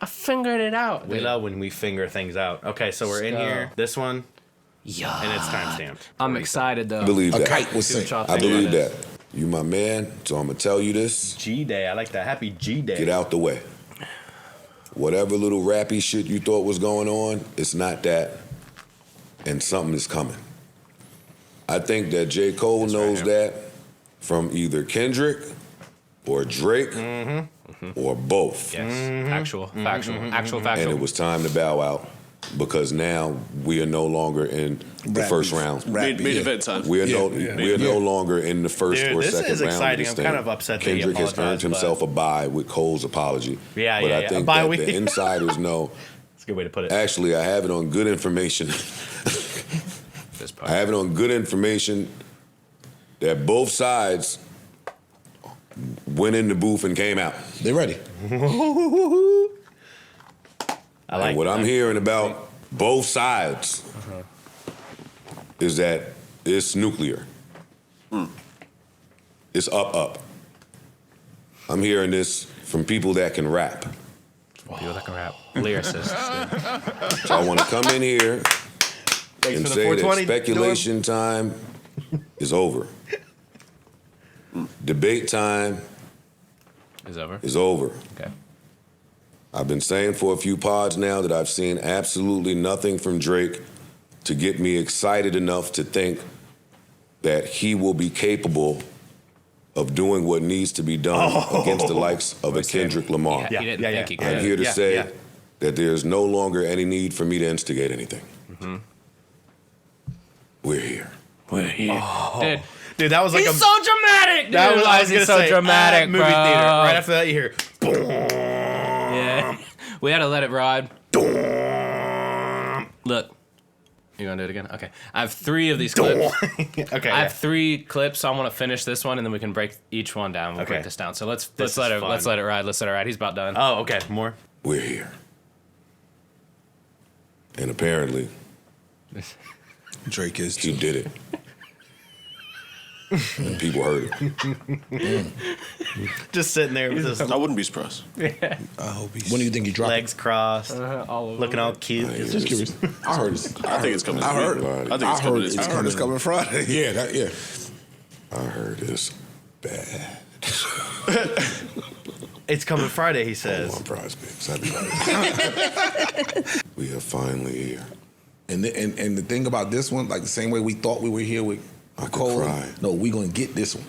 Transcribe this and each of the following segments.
figured it out. We love when we finger things out. Okay, so we're in here. This one. Yeah. And it's timestamped. I'm excited though. I believe that. A kite was sent. I believe that. You my man, so I'm going to tell you this. G-Day. I like that. Happy G-Day. Get out the way. Whatever little rappy shit you thought was going on, it's not that. And something is coming. I think that J. Cole knows that from either Kendrick or Drake or both. Yes. Factual. And it was time to bow out because now we are no longer in the first round. Main event time. We are no longer in the first or this second is round. exciting. Of this I'm kind thing. of upset that he Kendrick has apologized, earned himself a bye with Cole's apology. Yeah, but yeah, I think Bye that week. the insiders know. That's a good way to put it. Actually, I have it on good information. I have it on good information that both sides went in the booth and came out. They ready. I like and what I'm hearing about both sides is that it's nuclear. It's up. I'm hearing this from people that can rap. People that can rap. Lyricists. So I want to come in here and for the say that 420 speculation time is over. Debate time Is over. is over. Okay. I've been saying for a few pods now that I've seen absolutely nothing from Drake to get me excited enough to think that he will be capable of doing what needs to be done against the likes of a Kendrick Lamar. Yeah, he didn't think he could. I'm here to say that there's no longer any need for me to instigate anything. We're here. We're here. Dude, that was like He's so dramatic, dude. That was I was He's gonna so say, dramatic, movie bro. theater. Right after that, you hear, Yeah. We had to let it ride. Look. You gonna do it again? Okay. I have 3 of these clips. Okay. I have 3 clips. So I want to finish this one, and then we can break each one down. We'll break this down. So let's let it ride. Let's let it ride. He's about done. Oh, okay. More. We're here. And apparently, Drake is he too. did it. And people heard it. Just sitting there with his I wouldn't be surprised. I hope he's. When do you think he dropped? legs crossed, All over looking all cute. Just curious. I heard it. I think it's coming. I heard. I think it's coming. I heard it's coming Friday. Yeah. I heard it's bad. It's coming Friday, he says. On Prize Picks. We are finally here. And the thing about this one, like the same way we thought we were here with Cole. cry. No, we gonna get this one.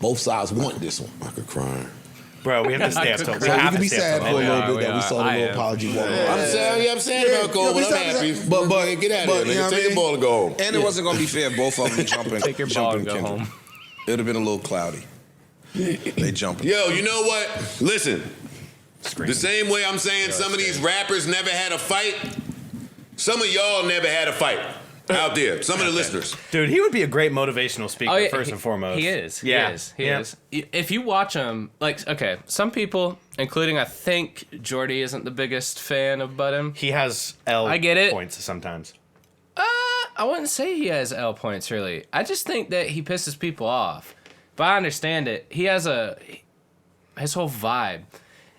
Both sides want this one. I could cry. Bro, we have to stay up till. So we can be sad for a little bit that we saw the little apology walk. I'm sad about Cole, but I'm happy. But get out of here, nigga. Take your ball and go home. And it wasn't gonna be fair. Both of them jumping. Take your ball and go Kendrick. home. It would have been a little cloudy. They jumping. Yo, you know what? Listen. The same way I'm saying some of these rappers never had a fight, some of y'all never had a fight out there. Some of the listeners. Dude, he would be a great motivational speaker, first and foremost. He is. Yeah. He is. If you watch him, okay, some people, including I think Jordy isn't the biggest fan of Budden. He has L I get it. points sometimes. I wouldn't say he has L points, really. I just think that he pisses people off. But I understand it. He has his whole vibe.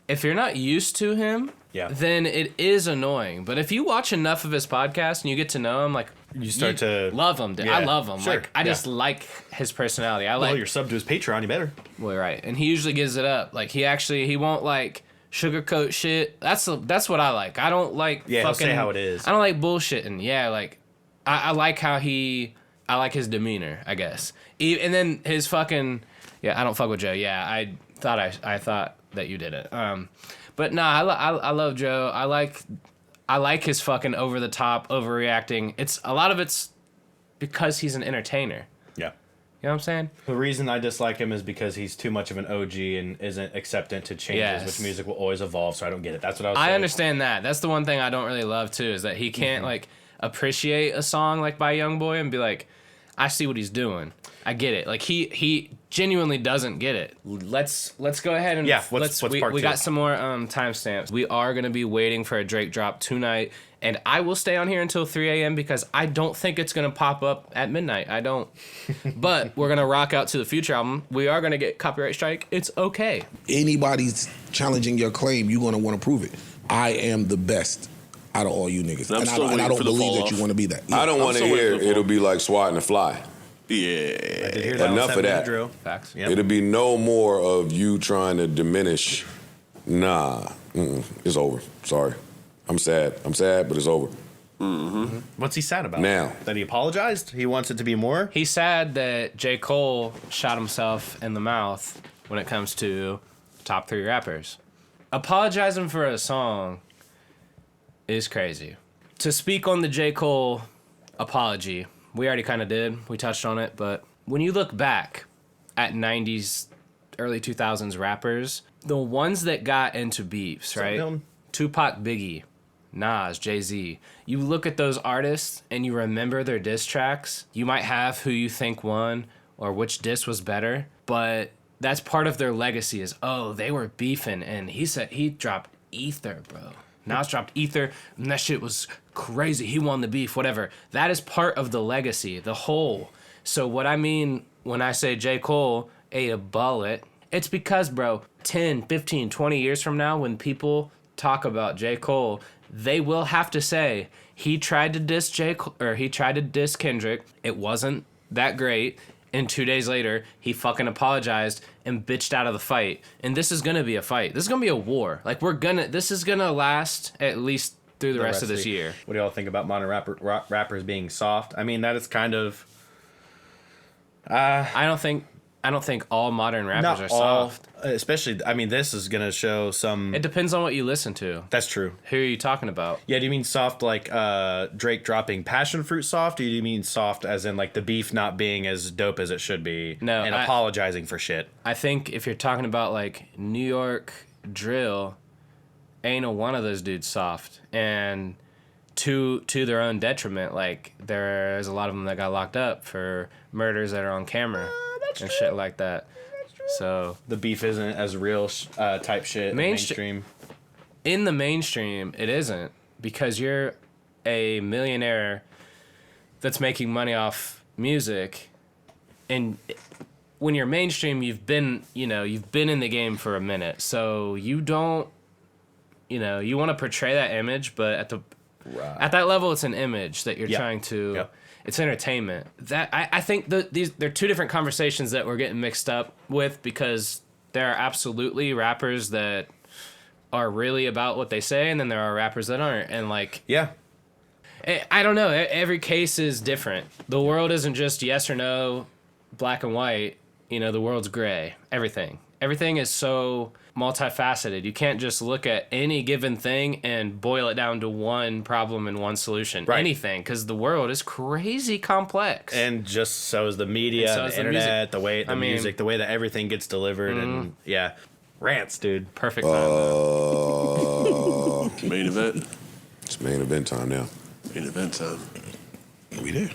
If you're not used to him, then it is annoying. But if you watch enough of his podcast and you get to know him, like, you start to love him. Dude. Yeah. I love him. Sure. Like, I just like his personality. Well, you're subbed to his Patreon, you better. Well, right. And he usually gives it up. Like, he won't, like, sugarcoat shit. That's what I like. I don't like he'll fucking... say how it is. I don't like bullshitting. Yeah, like, I like how I like his demeanor, I guess. And then his fucking... Yeah, I don't fuck with Joe. Yeah, I thought that you did it. But nah, I love Joe. I like his fucking over the top, overreacting. A lot of it's because he's an entertainer. Yeah. You know what I'm saying? The reason I dislike him is because he's too much of an OG and isn't acceptant to changes, which music will always evolve, so I don't get it. That's what I was saying. I understand that. That's the one thing I don't really love, too, is that he can't, like, appreciate a song, like, by Youngboy and be like, I see what he's doing. I get it. Like, he genuinely doesn't get it. Let's go ahead and... Yeah, what's part we two? got some more timestamps. We are going to be waiting for a Drake drop tonight, and I will stay on here until 3 a.m. because I don't think it's going to pop up at midnight. I don't. But we're going to rock out to the Future album. We are going to get copyright strike. It's okay. Anybody's challenging your claim, you're gonna want to prove it. I am the best out of all you niggas. I'm And still I waiting don't for the believe fall that you off. want to be that. I don't want to still waiting hear for the it'll fall. be like swatting a fly. Yeah. I did hear that Enough on of that. 7-minute drill. Facts. Yep. It'll be no more of you trying to diminish. Nah, it's over. Sorry. I'm sad, but it's over. What's he sad about? Now. That he apologized? He wants it to be more? He's sad that J. Cole shot himself in the mouth when it comes to top 3 rappers. Apologizing for a song is crazy. To speak on the J. Cole apology, we already kind of did. We touched on it, but when you look back at 90s, early 2000s rappers, the ones that got into beefs, right? Dylan? Tupac, Biggie, Nas, Jay-Z. You look at those artists and you remember their diss tracks. You might have who you think won or which diss was better, but that's part of their legacy is, oh, they were beefing and he said he dropped Ether, bro. Nas dropped Ether and that shit was crazy. He won the beef, whatever. That is part of the legacy, the whole. So what I mean when I say J. Cole ate a bullet, it's because, bro, 10, 15, 20 years from now when people talk about J. Cole, they will have to say he tried to diss he tried to diss Kendrick. It wasn't that great. And 2 days later, he fucking apologized and bitched out of the fight. And this is gonna be a fight. This is gonna be a war. Like this is gonna last at least through the rest of this year. What do y'all think about modern rappers being soft? I mean, that is kind of... I don't think all modern rappers are soft. Especially, I mean, this is going to show some... It depends on what you listen to. That's true. Who are you talking about? Yeah, do you mean soft like Drake dropping passion fruit soft? Or do you mean soft as in like the beef not being as dope as it should be? No, and apologizing for shit? I think if you're talking about like New York drill, ain't a one of those dudes soft. And to their own detriment, like there's a lot of them that got locked up for murders that are on camera and shit like that. So The beef isn't as real type shit. Mainstream. in the mainstream, it isn't, because you're a millionaire that's making money off music, and when you're mainstream, you've been in the game for a minute, so you don't, you want to portray that image, but at that level, it's an image that you're trying to. Yep. It's entertainment. That I think they're two different conversations that we're getting mixed up with, because there are absolutely rappers that are really about what they say, and then there are rappers that aren't. And like, Yeah. I don't know. Every case is different. The world isn't just yes or no, black and white. The world's gray. Everything is so multifaceted. You can't just look at any given thing and boil it down to one problem and one solution. Right. Anything, because the world is crazy complex. And just so is the media, And so the is the internet, the way the I mean- music, the way that everything gets delivered, and yeah, rants, dude. Perfect time. Main event. It's main event time now. Main event time. We did.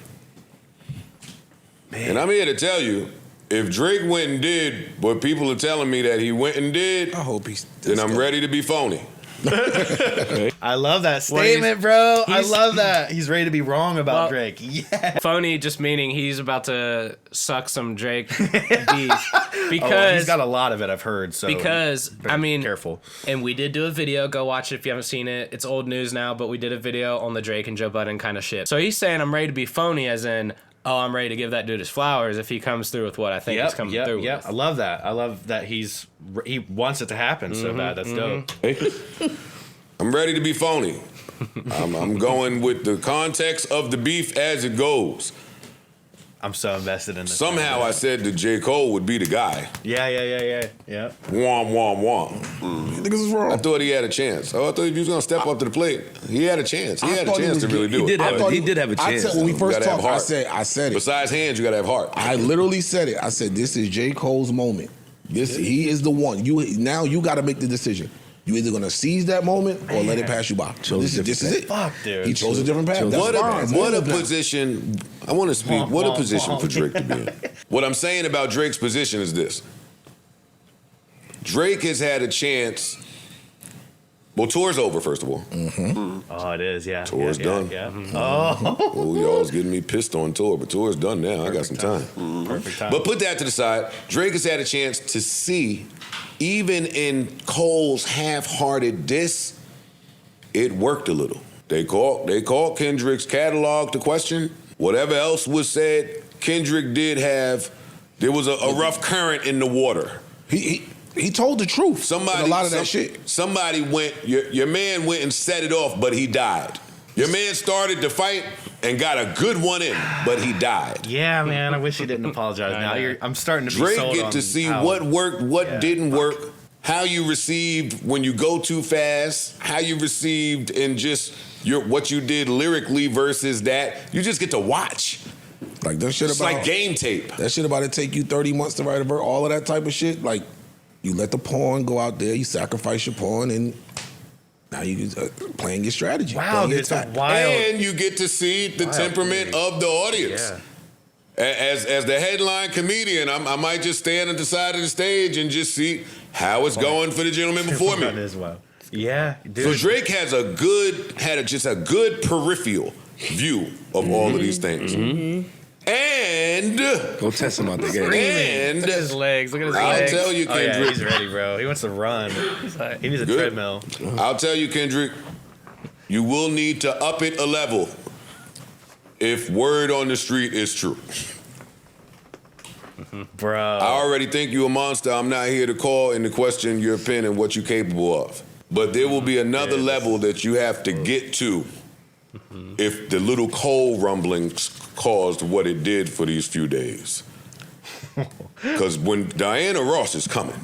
And I'm here to tell you, if Drake went and did what people are telling me that he went and did, I hope he's. then I'm ready to be phony. I love that statement, bro. I love that. He's ready to be wrong about Well- Drake. Yeah. Phony just meaning he's about to suck some Drake beef. Oh, Because he's got a lot of it, I've heard. So careful. And we did do a video. Go watch it if you haven't seen it. It's old news now, but we did a video on the Drake and Joe Budden kind of shit. So he's saying I'm ready to be phony, as in, oh, I'm ready to give that dude his flowers if he comes through with what I think he's coming through with. I love that. I love that he wants it to happen so bad. That's dope. I'm ready to be phony. I'm going with the context of the beef as it goes. I'm so invested in this. Somehow I said that J. Cole would be the guy. Yeah. Womp, womp, womp. Niggas is wrong. I thought he had a chance. Oh, I thought he was going to step up to the plate. He had a chance. He had a chance to really do it. He did have a chance. When we You first gotta have talked, heart. I said it. Besides hands, you got to have heart. I literally said it. I said, this is J. Cole's moment. He is the one. Now you got to make the decision. You either gonna seize that moment or let it pass you by. This is it. Fuck, dude. He chose a different path. That's fine. What a position. I want to speak. What a position for Drake to be in. What I'm saying about Drake's position is this. Drake has had a chance. Well, tour's over, first of all. Oh, it is. Yeah. Tour's done. Yeah. Oh, y'all's getting me pissed on tour, but tour's done now. I got some time. Perfect time. But put that to the side. Drake has had a chance to see, even in Cole's half-hearted diss, it worked a little. They called Kendrick's catalog to question. Whatever else was said, Kendrick did have. There was a rough current in the water. He told the truth. A lot of that shit. Somebody went. Your man went and set it off, but he died. Your man started the fight and got a good one in, but he died. Yeah, man. I wish he didn't apologize. Now I'm starting to be Drake sold get on to see how, what worked, what didn't work, how you received when you go too fast, how you received in just what you did lyrically versus that. You just get to watch. Like that shit It's about like game tape. That shit about it take you 30 months to write a verse, all of that type of shit. Like you let the pawn go out there, you sacrifice your pawn, and now you playing your strategy. Wow, it's a wild. And you get to see the temperament of the audience. Yeah. As the headline comedian, I might just stand at the side of the stage and just see how it's going for the gentleman before me. As well. Yeah, dude. So Drake has just a good peripheral view of all of these things. Mm-hmm. And go test him out the game. And look at his legs. Look at his I'll legs. tell you, Kendrick. Oh, yeah, he's ready, bro. He wants to run. He needs a treadmill. I'll tell you, Kendrick, you will need to up it a level if word on the street is true. Bro. I already think you a monster. I'm not here to call into question your pen and what you're capable of. But there will be another level that you have to get to if the little coal rumblings caused what it did for these few days. Because when Diana Ross is coming.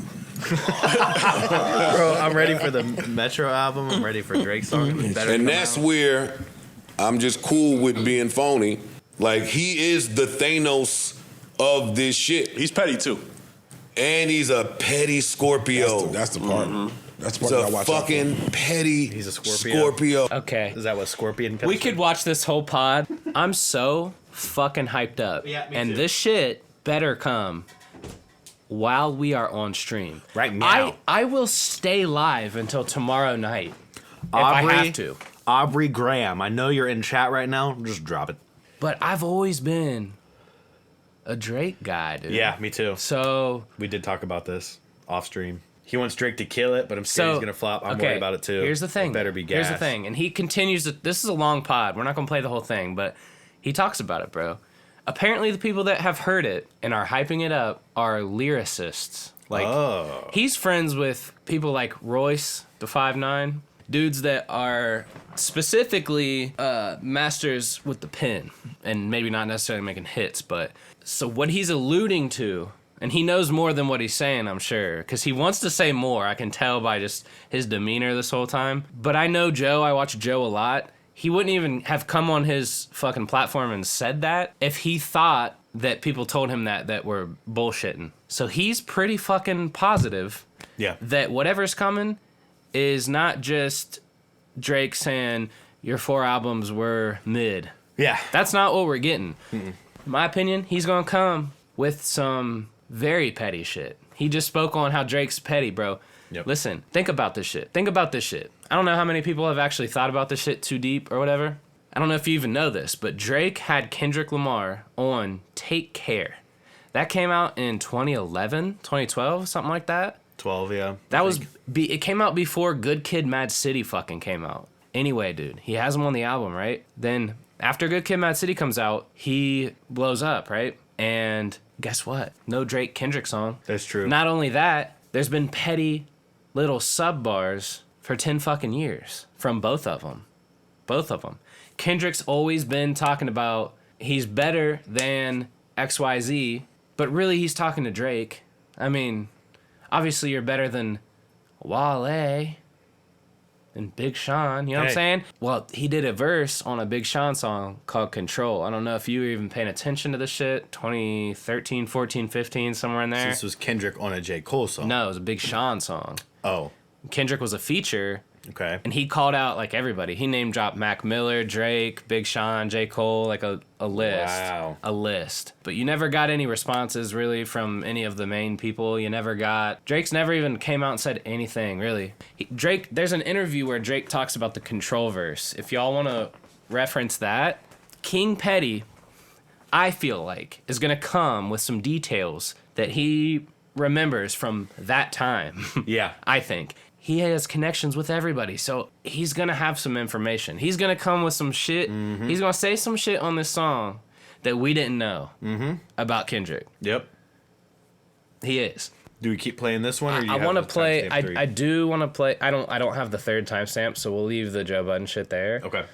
Bro, I'm ready for the Metro album. I'm ready for Drake's song. And that's where I'm just cool with being phony. Like, he is the Thanos of this shit. He's petty, too. And he's a petty Scorpio. That's the part. That's the part He's I a watch fucking petty He's a Scorpio. Okay. Is that what Scorpion comes We could watch this whole pod. I'm so fucking hyped up. Yeah, me and too. this shit better come while we are on stream. Right now. I will stay live until tomorrow night. If I have to. Aubrey Graham, I know you're in chat right now. Just drop it. But I've always been a Drake guy, dude. Yeah, me too. So We did talk about this off stream. He wants Drake to kill it, but I'm scared he's gonna flop. I'm worried about it too. Here's the thing. It better be gas. Here's the thing. And he continues to, this is a long pod. We're not gonna play the whole thing, but he talks about it, bro. Apparently the people that have heard it and are hyping it up are lyricists. Like he's friends with people like Royce, the 5'9", dudes that are specifically masters with the pen and maybe not necessarily making hits, but so what he's alluding to, and he knows more than what he's saying, I'm sure, because he wants to say more. I can tell by just his demeanor this whole time. But I know Joe. I watch Joe a lot. He wouldn't even have come on his fucking platform and said that if he thought that people told him that were bullshitting. So he's pretty fucking positive that whatever's coming is not just Drake saying your 4 albums were mid. Yeah. That's not what we're getting. In my opinion, he's gonna come with some very petty shit. He just spoke on how Drake's petty, bro. Yep. Listen, think about this shit. Think about this shit. I don't know how many people have actually thought about this shit too deep or whatever. I don't know if you even know this, but Drake had Kendrick Lamar on Take Care. That came out in 2011, 2012, something like that. 12, yeah. That was, it came out before Good Kid, Mad City fucking came out. Anyway, dude, he has him on the album, right? Then after Good Kid, Mad City comes out, he blows up, right? And guess what? No Drake Kendrick song. That's true. Not only that, there's been petty little sub bars for 10 fucking years from both of them. Both of them. Kendrick's always been talking about he's better than XYZ, but really he's talking to Drake. I mean, obviously you're better than Wale and Big Sean, you know what I'm saying? Well, he did a verse on a Big Sean song called Control. I don't know if you were even paying attention to this shit. 2013, 14, 15, somewhere in there. This was Kendrick on a J. Cole song. No, it was a Big Sean song. Oh. Kendrick was a feature. Okay. And he called out like everybody. He name dropped Mac Miller, Drake, Big Sean, J. Cole, like a list. Wow. A list. But you never got any responses really from any of the main people. You never got... Drake's never even came out and said anything, really. Drake, there's an interview where Drake talks about the Control verse. If y'all want to reference that, King Petty, I feel like, is going to come with some details that he remembers from that time. Yeah. I think. he has connections with everybody. So he's going to have some information. He's going to come with some shit. He's going to say some shit on this song that we didn't know about Kendrick. Yep. He is. Do we keep playing this one? Or I want to play. I do want to play. I don't have the third timestamp, so we'll leave the Joe Budden shit there. Okay.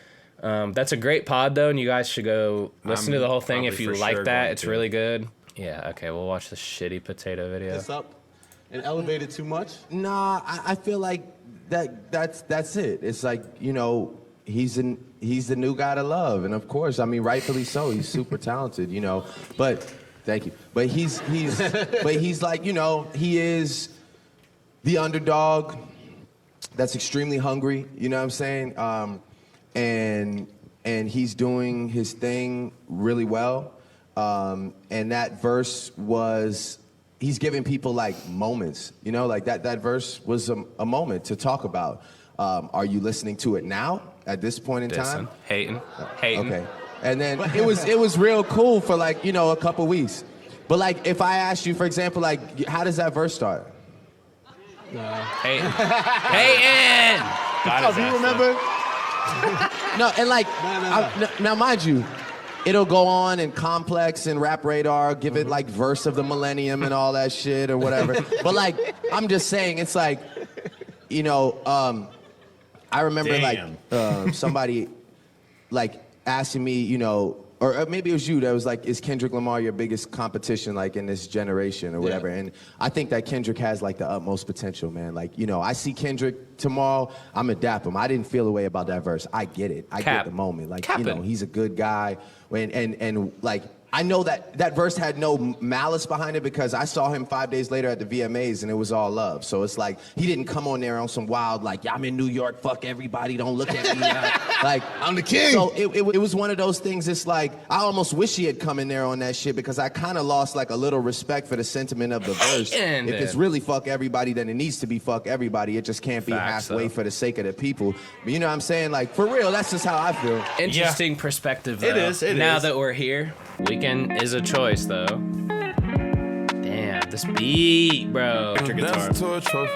That's a great pod though, and you guys should go listen to the whole thing if you like that. It's really good. Yeah. Okay. We'll watch the shitty potato video. This up and elevated too much? Nah, I feel like that's it. It's like, you know, he's the new guy to love, and of course, I mean, rightfully so. He's super talented, you know. But thank you. But he's like, you know, he is the underdog that's extremely hungry. You know what I'm saying? And he's doing his thing really well. And that verse was, he's giving people like moments, you know, like that verse was a moment to talk about. Are you listening to it now at this point in time? Hating. Okay. And then it was real cool for like, you know, a couple weeks. But like, if I asked you, for example, like, how does that verse start? Hating. Oh, do you remember? No, and like, No. now mind you, it'll go on and Complex and Rap Radar, give it like verse of the millennium and all that shit or whatever. But like, I'm just saying, it's like, you know, I remember like somebody like asking me, you know, or maybe it was you that was like, is Kendrick Lamar your biggest competition like in this generation or whatever? Yeah. And I think that Kendrick has like the utmost potential, man. Like, you know, I see Kendrick tomorrow, I'm gonna dap him. I didn't feel the way about that verse. I get it. I get the moment. Like, you know, he's a good guy. And like, I know that verse had no malice behind it because I saw him 5 days later at the VMAs and it was all love. So it's like, he didn't come on there on some wild, like, yeah, I'm in New York, fuck everybody, don't look at me. Like, I'm the king. So it was one of those things, it's like, I almost wish he had come in there on that shit because I kind of lost like a little respect for the sentiment of the verse. If it's really fuck everybody, then it needs to be fuck everybody. It just can't be halfway for the sake of the people. But you know what I'm saying? Like, for real, that's just how I feel. Interesting perspective, though. It is. Now that we're here, Weekend is a choice, though. Damn, this beat, bro. Guitar. To a trophy.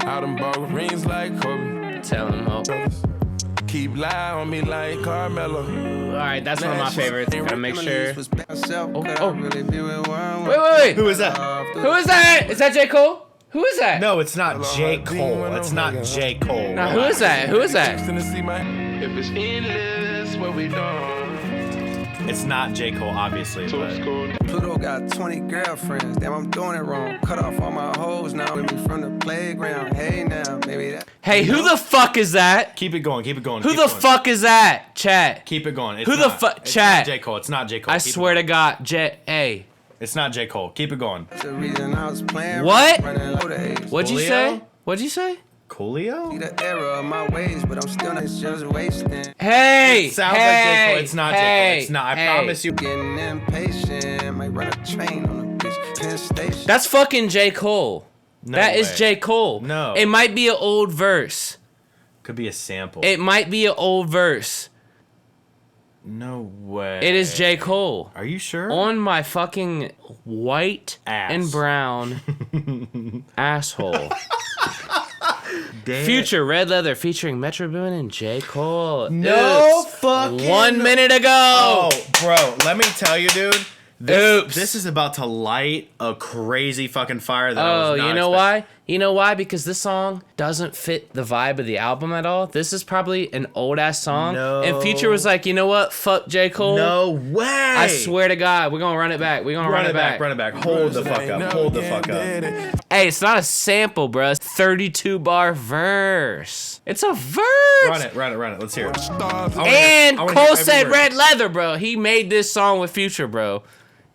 Out and ball rings like Kobe. Tell him hope. Keep lying on me like Carmelo. All right, that's one of my favorites. Gotta make sure. Oh. Wait. Who is that? Who is that? Is that J. Cole? Who is that? No, it's not J. Cole. It's not J. Cole. Now, who is that? Who is that? If it's endless, what we done? It's not J. Cole, obviously. But... Pluto got 20 girlfriends. Damn, I'm doing it wrong. Cut off all my hoes now. With me from the playground. Hey, now, maybe that. Hey, who the fuck is that? Keep it going. Who the fuck is that? Chat. Keep it going. Who the fuck? Chat. It's not J. Cole. It's not J. Cole. I swear to God, Hey. It's not J. Cole. Keep it going. That's the reason I was playing. What? What'd you say? What'd you say? Coolio? See the error of my ways, but I'm still not just wasting. Hey! It sounds like J. Cole. It's not J. Cole. It's not. I promise you. Getting impatient. Might run a train on a bitch. Penn Station. That's fucking J. Cole. No that way. is J. Cole. No. It might be an old verse. Could be a sample. It might be an old verse. No way. It is J. Cole. Are you sure? On my fucking white and brown asshole. Damn. Future Red Leather featuring Metro Boomin and J. Cole. No Oops. fucking 1 minute ago. Oh, bro, let me tell you, dude. Oops. This is about to light a crazy fucking fire that I was not you know why? You know why? Because this song doesn't fit the vibe of the album at all. This is probably an old-ass song. No. And Future was like, you know what? Fuck J. Cole. No way. I swear to God, we're going to run it back. We're going to run it back. Run it back. Hold the fuck up. Hold the fuck up. Hey, it's not a sample, bro. It's 32-bar verse. It's a verse. Run it. Let's hear it. And Cole said Red Leather, bro. He made this song with Future, bro.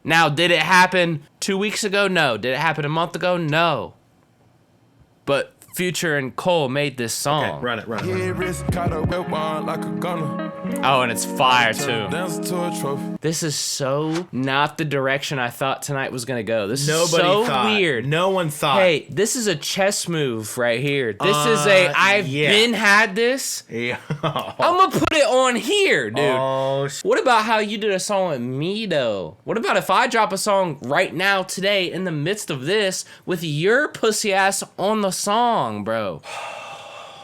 Now, did it happen 2 weeks ago? No. Did it happen a month ago? No. But Future and Cole made this song. Okay, run it. Yeah, wrist caught a whip on like a gunner. Oh, and it's fire too. Dance to a trophy. This is so not the direction I thought tonight was gonna go. This is Nobody so thought. weird. No one thought. Hey, this is a chess move right here. This is a I've been had this. Yeah. I'm gonna put it on here, dude. Oh, What about how you did a song with me though? What about if I drop a song right now today in the midst of this with your pussy ass on the song, bro?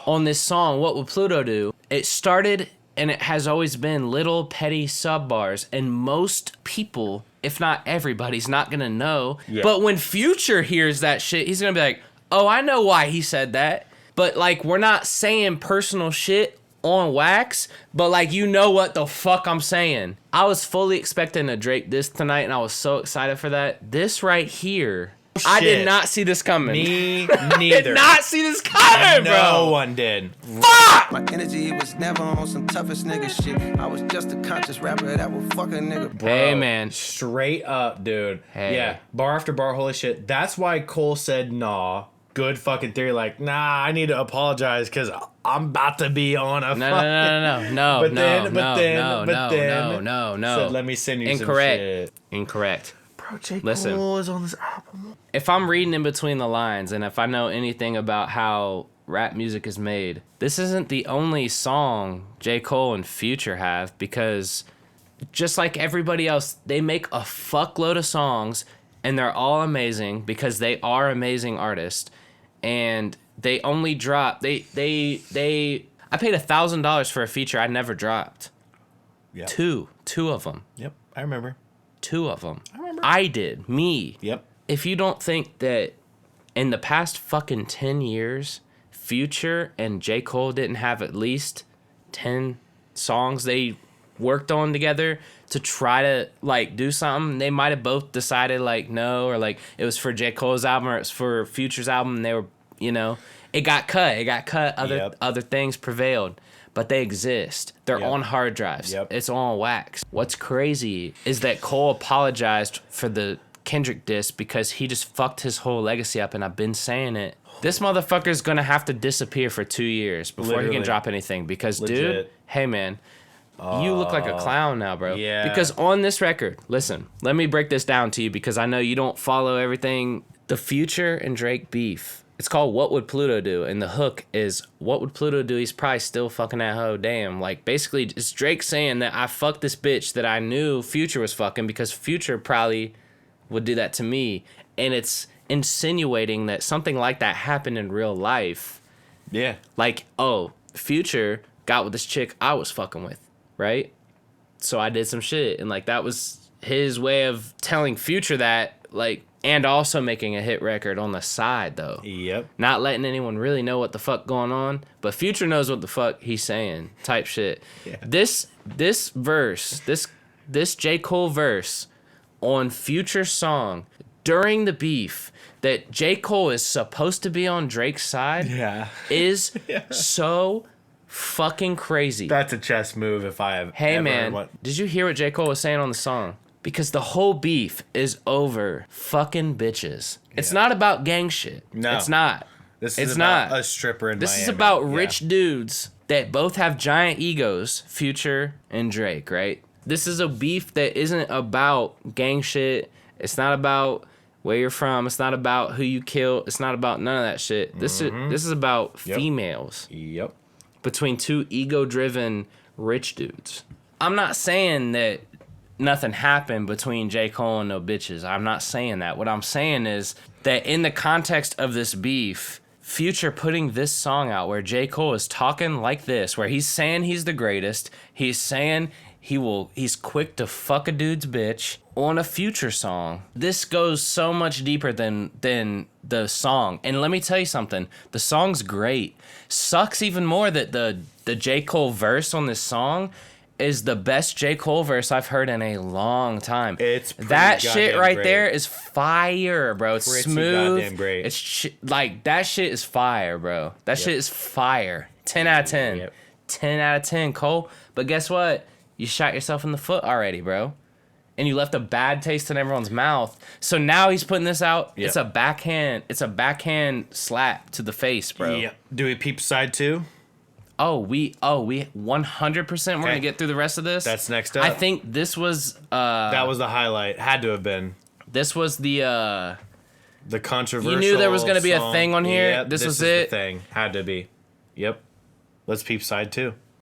On this song, what would Pluto do? It started and it has always been little petty sub bars, and most people, if not everybody's not gonna know. Yeah. But when Future hears that shit, he's gonna be like, oh, I know why he said that. But like, we're not saying personal shit on wax, but like, you know what the fuck I'm saying. I was fully expecting a Drake diss tonight, and I was so excited for that. This right here, I did not see this coming. Me I neither. did not see this coming, bro. No one did. Fuck! My energy was never on some toughest nigga shit. I was just a conscious rapper that would fuck a nigga. Bro, Hey, man. Straight up, dude. Hey. Yeah, bar after bar, holy shit. That's why Cole said, nah. Good fucking theory. Like, nah, I need to apologize because I'm about to be on a No. Said, let me send you Incorrect. some shit. Incorrect. Bro, J. Listen. Cole is on this album. If I'm reading in between the lines and if I know anything about how rap music is made, this isn't the only song J. Cole and Future have, because just like everybody else, they make a fuckload of songs and they're all amazing because they are amazing artists, and they only drop I paid $1,000 for a feature I never dropped. Yep. Two of them. Yep, I remember. 2 of them. I did. Me. Yep. If you don't think that in the past fucking 10 years, Future and J. Cole didn't have at least 10 songs they worked on together to try to like do something, they might have both decided like no, or like it was for J. Cole's album or it's for Future's album, and they were, you know, it got cut. Other things prevailed. But they exist. They're on hard drives. Yep. It's on wax. What's crazy is that Cole apologized for the Kendrick diss because he just fucked his whole legacy up, and I've been saying it. This motherfucker's gonna have to disappear for 2 years before he Literally. can drop anything because, Legit. dude, hey, man, you look like a clown now, bro. Yeah. Because on this record, listen, let me break this down to you because I know you don't follow everything. The Future and Drake beef. It's called What Would Pluto Do? And the hook is, what would Pluto do? He's probably still fucking that hoe. Damn. Like, basically, it's Drake saying that I fucked this bitch that I knew Future was fucking because Future probably would do that to me. And it's insinuating that something like that happened in real life. Yeah. Like, oh, Future got with this chick I was fucking with, right? So I did some shit. And, like, that was his way of telling Future that, like, and also making a hit record on the side, though. Yep. Not letting anyone really know what the fuck going on, but Future knows what the fuck he's saying, type shit. Yeah. This verse, this J. Cole verse on Future's song during the beef that J. Cole is supposed to be on Drake's side is so fucking crazy. That's a chess move if I have Hey, ever man, did you hear what J. Cole was saying on the song? Because the whole beef is over fucking bitches. It's not about gang shit. No. It's not. This It's is about not. a stripper in This is Miami. about rich dudes that both have giant egos, Future and Drake, right? This is a beef that isn't about gang shit. It's not about where you're from. It's not about who you kill. It's not about none of that shit. This is about females. Yep. Between two ego-driven rich dudes. I'm not saying that nothing happened between J. Cole and no bitches. I'm not saying that. What I'm saying is that in the context of this beef, Future putting this song out where J. Cole is talking like this, where he's saying he's the greatest, he's saying he's quick to fuck a dude's bitch on a Future song. This goes so much deeper than the song. And let me tell you something, the song's great. Sucks even more that the J. Cole verse on this song is the best J. Cole verse I've heard in a long time. It's pretty that shit goddamn right great. there is fire, bro. It's Pretty smooth. goddamn great. It's like that shit is fire, bro. That shit is fire. 10 out of 10. Yep. 10 out of 10, Cole. But guess what? You shot yourself in the foot already, bro. And you left a bad taste in everyone's mouth. So now he's putting this out. Yep. It's a backhand slap to the face, bro. Yep. Do we peep side 2? we 100% we're gonna get through the rest of this. That's next up. I think this was that was the highlight. Had to have been. This was the controversial. You knew there was gonna be a song. thing on here. Yep, this was is it. The thing had to be. Yep. Let's peep side 2.